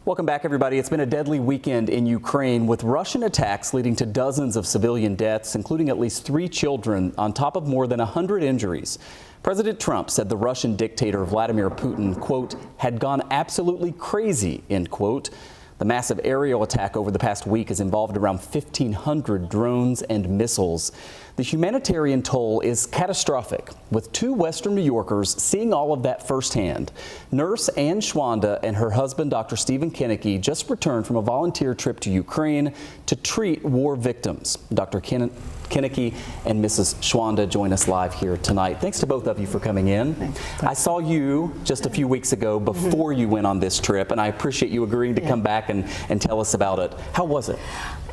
Welcome back, everybody. It's been a deadly weekend in Ukraine with Russian attacks leading to dozens of civilian deaths, including at least 3 children, on top of more than 100 injuries. President Trump said the Russian dictator Vladimir Putin, quote, had gone absolutely crazy, end quote. The massive aerial attack over the past week has involved around 1,500 drones and missiles. The humanitarian toll is catastrophic, with 2 Western New Yorkers seeing all of that firsthand. Nurse Schwanda and her husband, Dr. Kineke, just returned from a volunteer trip to Ukraine to treat war victims. Dr. Kineke and Mrs. Schwanda join us live here tonight. Thanks to both of you for coming in. Thanks. I saw you just a few weeks ago before you went on this trip, and I appreciate you agreeing to come back and tell us about it. How was it?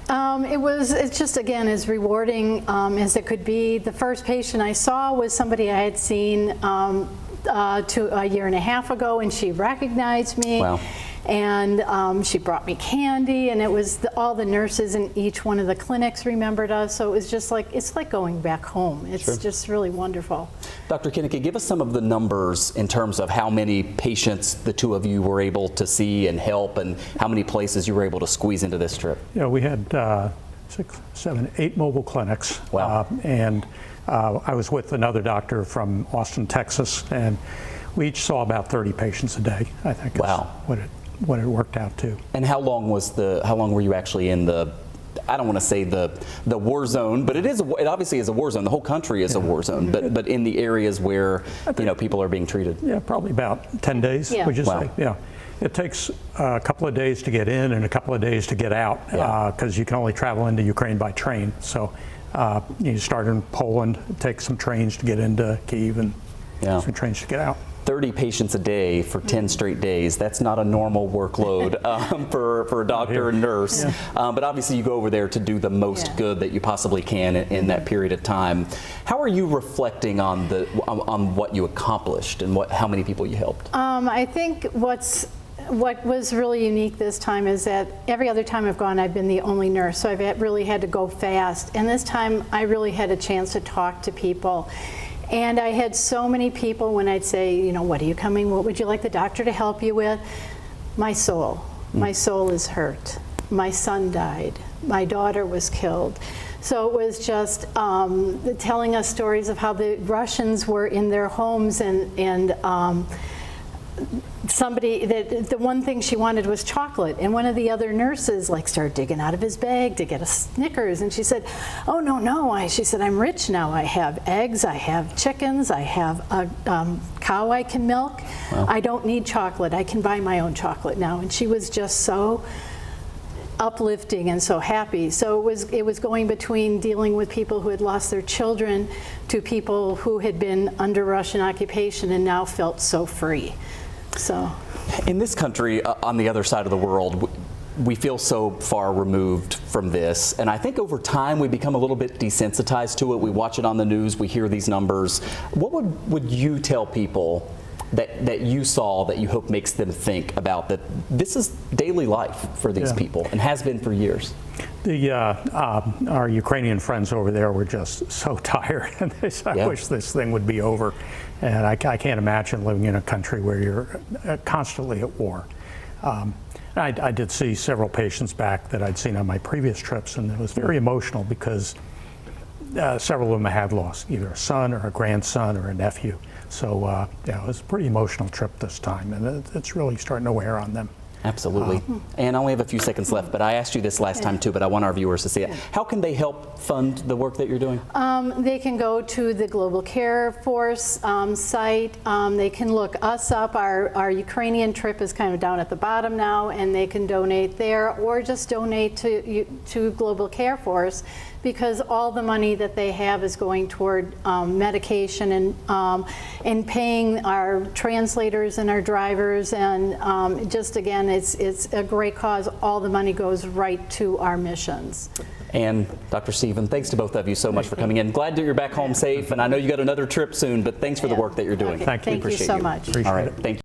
It's just, again, as rewarding as it could be. The first patient I saw was somebody I had seen a year and a half ago, and she recognized me. Wow. And she brought me candy, and it was all the nurses in each one of the clinics remembered us. So it was just like, it's like going back home. It's just really wonderful. Dr. Kineke, give us some of the numbers in terms of how many patients the 2 of you were able to see and help, and how many places you were able to squeeze into this trip. Yeah, we had 6, 7, 8 mobile clinics. Wow. I was with another doctor from Austin, Texas, and we each saw about 30 patients a day, I think. Wow. Is what it worked out to. And how long were you actually in the, I don't want to say the war zone, but it obviously is a war zone. The whole country is a war zone, but in the areas where people are being treated. Yeah, probably about 10 days, would you say? Yeah. It takes a couple of days to get in and a couple of days to get out, because you can only travel into Ukraine by train. So you start in Poland, take some trains to get into Kyiv, and some trains to get out. 30 patients a day for 10 straight days. That's not a normal workload for a doctor and nurse. Yeah. But obviously you go over there to do the most good that you possibly can in that period of time. How are you reflecting on what you accomplished and how many people you helped? I think what was really unique this time is that every other time I've gone, I've been the only nurse, so I've really had to go fast. And this time I really had a chance to talk to people. And I had so many people when I'd say, you know, what are you coming, what would you like the doctor to help you with? My soul is hurt. My son died. My daughter was killed. So it was just telling us stories of how the Russians were in their homes, and somebody, the one thing she wanted was chocolate, and one of the other nurses started digging out of his bag to get a Snickers, and she said, oh no, she said, I'm rich now. I have eggs, I have chickens, I have a cow I can milk. Wow. I don't need chocolate. I can buy my own chocolate now. And she was just so uplifting and so happy. So it was going between dealing with people who had lost their children to people who had been under Russian occupation and now felt so free. So, in this country, on the other side of the world, we feel so far removed from this, and I think over time we become a little bit desensitized to it. We watch it on the news, we hear these numbers. What would you tell people that you saw that you hope makes them think about that this is daily life for these people and has been for years? Our Ukrainian friends over there were just so tired, and they said, I wish this thing would be over. And I can't imagine living in a country where you're constantly at war. I did see several patients back that I'd seen on my previous trips, and it was very emotional because several of them had lost either a son or a grandson or a nephew. So it was a pretty emotional trip this time, and it's really starting to wear on them. Absolutely. And I only have a few seconds left, but I asked you this last time too, but I want our viewers to see it. How can they help fund the work that you're doing? They can go to the Global Care Force site. They can look us up. Our Ukrainian trip is kind of down at the bottom now, and they can donate there, or just donate to Global Care Force, because all the money that they have is going toward medication and paying our translators and our drivers, and just again, it's a great cause. All the money goes right to our missions. And Dr. Stephen, thanks to both of you so much for coming in. Glad that you're back home safe, and I know you got another trip soon, but thanks for the work that you're doing. Okay. Thank you so much. All right, thank you.